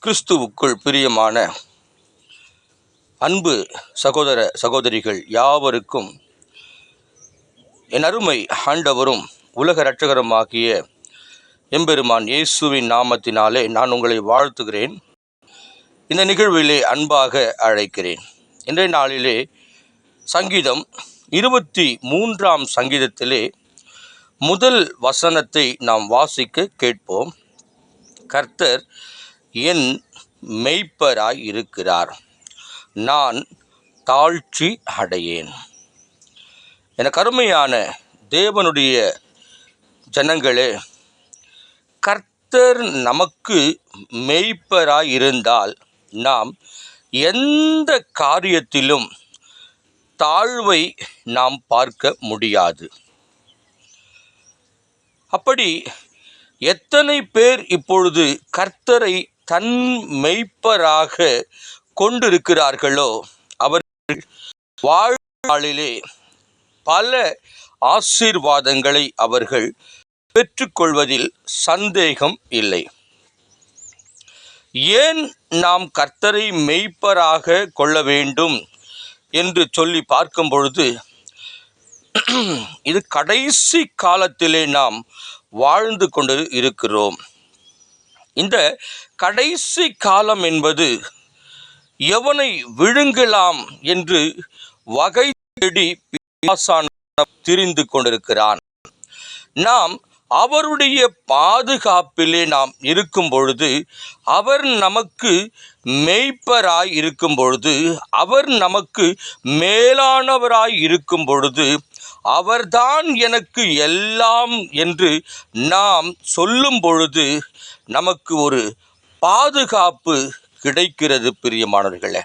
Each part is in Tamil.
கிறிஸ்துவுக்குள் பிரியமான அன்பு சகோதர சகோதரிகள் யாவருக்கும் என் அருமை ஆண்டவரும் உலக இரட்சகருமாகிய எம்பெருமான் இயேசுவின் நாமத்தினாலே நான் உங்களை வாழ்த்துகிறேன். இந்த நிகழ்விலே அன்பாக அழைக்கிறேன். இன்றைய நாளிலே சங்கீதம் 23ஆம் சங்கீதத்திலே முதல் வசனத்தை நாம் வாசிக்க கேட்போம். கர்த்தர் என் மெய்ப்பராய் இருக்கிறார், நான் தாழ்ச்சி அடையேன். எனக்கு அருமையான தேவனுடைய ஜனங்களே, கர்த்தர் நமக்கு மெய்ப்பராய் இருந்தால் நாம் எந்த காரியத்திலும் தாழ்வை நாம் பார்க்க முடியாது. அப்படி எத்தனை பேர் இப்பொழுது கர்த்தரை தன் மெய்ப்பராக கொண்டிருக்கிறார்களோ அவர்கள் வாழ்நாளிலே பல ஆசீர்வாதங்களை அவர்கள் பெற்றுக்கொள்வதில் சந்தேகம் இல்லை. ஏன் நாம் கர்த்தரை மெய்ப்பராக கொள்ள வேண்டும் என்று சொல்லி பார்க்கும் பொழுது, இது கடைசி காலத்திலே நாம் வாழ்ந்து கொண்டு இருக்கிறோம். இந்த கடைசி காலம் என்பது எவனை விழுங்கலாம் என்று வகை தேடி திரிந்து கொண்டிருக்கிறான். நாம் அவருடைய பாதுகாப்பிலே நாம் இருக்கும் பொழுது, அவர் நமக்கு மெய்ப்பராய் இருக்கும் பொழுது, அவர் நமக்கு மேலானவராய் இருக்கும் பொழுது, அவர்தான் எனக்கு எல்லாம் என்று நாம் சொல்லும் பொழுது நமக்கு ஒரு பாதுகாப்பு கிடைக்கிறது. பிரியமானவர்களே,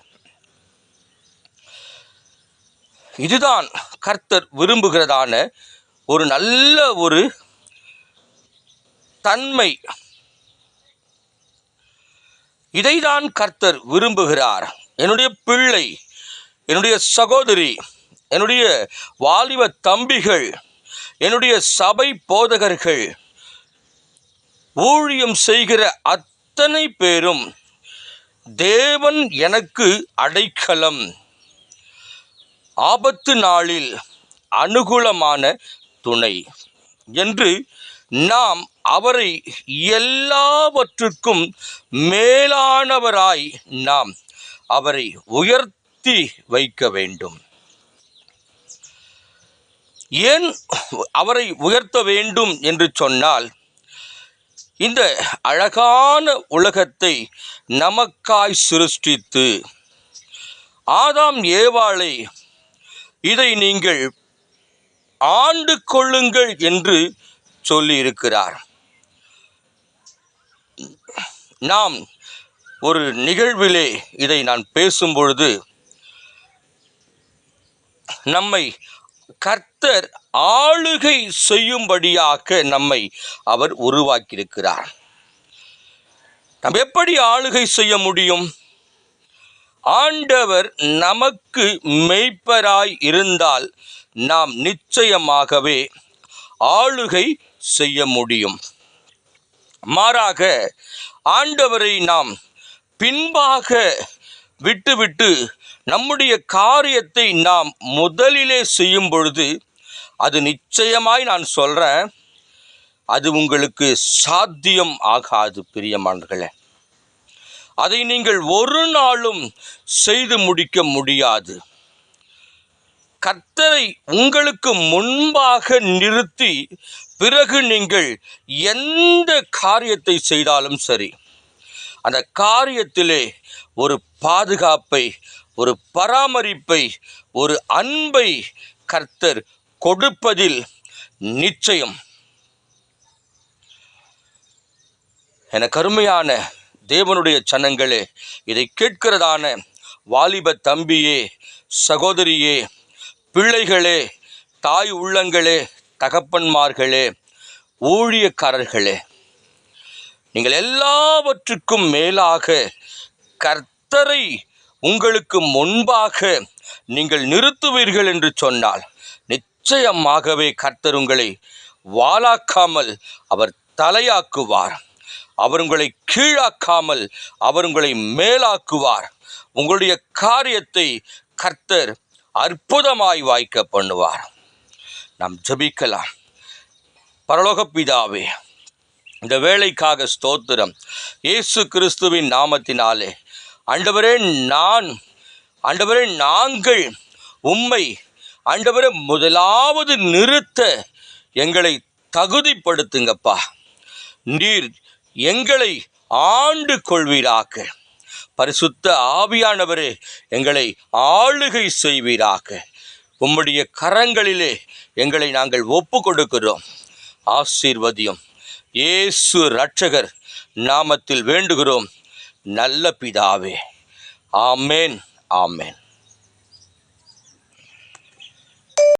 இதுதான் கர்த்தர் விரும்புகிறதான ஒரு நல்ல ஒரு தன்மை. இதைதான் கர்த்தர் விரும்புகிறார். என்னுடைய பிள்ளை, என்னுடைய சகோதரி, என்னுடைய வாலிப தம்பிகள், என்னுடைய சபை போதகர்கள், ஊழியம் செய்கிற அத்தனை பேரும் தேவன் எனக்கு அடைக்கலம், ஆபத்து நாளில் அனுகூலமான துணை என்று நாம் அவரை எல்லாவற்றுக்கும் மேலானவராய் நாம் அவரை உயர்த்தி வைக்க வேண்டும். ஏன் அவரை உயர்த்த வேண்டும் என்று சொன்னால், இந்த அழகான உலகத்தை நமக்காய் சிருஷ்டித்து ஆதாம் ஏவாளை இதை நீங்கள் ஆண்டு கொள்ளுங்கள் என்று சொல்லியிருக்கிறார். நாம் ஒரு நிகழ்விலே இதை நான் பேசும் பொழுது, நம்மை கர்த்தர் ஆளுகை செய்யும்படியாக நம்மை அவர் உருவாக்கியிருக்கிறார். நாம் எப்படி ஆளுகை செய்ய முடியும்? ஆண்டவர் நமக்கு மெய்ப்பராய் இருந்தால் நாம் நிச்சயமாகவே ஆளுகை செய்ய முடியும். மாறாக ஆண்டவரை நாம் பின்பாக விட்டுவிட்டு நம்முடைய காரியத்தை நாம் முதலிலே செய்யும் பொழுது, அது நிச்சயமாய் நான் சொல்கிறேன், அது உங்களுக்கு சாத்தியம் ஆகாது. பிரியமானவர்களே, அதை நீங்கள் ஒரு நாளும் செய்து முடிக்க முடியாது. கர்த்தரை உங்களுக்கு முன்பாக நிறுத்தி பிறகு நீங்கள் எந்த காரியத்தை செய்தாலும் சரி, அந்த காரியத்திலே ஒரு பாதுகாப்பை, ஒரு பராமரிப்பை, ஒரு அன்பை கர்த்தர் கொடுப்பதில் நிச்சயம். எனக்கு அருமையான தேவனுடைய ஜனங்களே, இதை கேட்கிறதான வாலிப தம்பியே, சகோதரியே, பிள்ளைகளே, தாய் உள்ளங்களே, தகப்பன்மார்களே, ஊழியக்காரர்களே, நீங்கள் எல்லாவற்றுக்கும் மேலாக கர்த்தரை உங்களுக்கு முன்பாக நீங்கள் நிறுத்துவீர்கள் என்று சொன்னால், நிச்சயமாகவே கர்த்தர் உங்களை வாளாக்காமல் அவர் தலையாக்குவார். அவர் உங்களை கீழாக்காமல் அவர் உங்களை மேலாக்குவார். உங்களுடைய காரியத்தை கர்த்தர் அற்புதமாய் வாய்க்க பண்ணுவார். நாம் ஜெபிக்கலாம். பரலோக பிதாவே, இந்த வேளைக்காக ஸ்தோத்திரம். இயேசு கிறிஸ்துவின் நாமத்தினாலே ஆண்டவரே, நாங்கள் உம்மை ஆண்டவரே முதலாவது நிறுத்த எங்களை தகுதிப்படுத்துங்கப்பா. நீர் எங்களை ஆண்டு கொள்வீராக. பரிசுத்த ஆவியானவரே, எங்களை ஆளுகை செய்வீராக. உம்முடைய கரங்களிலே எங்களை நாங்கள் ஒப்பு கொடுக்கிறோம். ஆசீர்வதியும். இயேசு இரட்சகர் நாமத்தில் வேண்டுகிறோம் நல்ல பிதாவே. ஆமேன், ஆமேன்.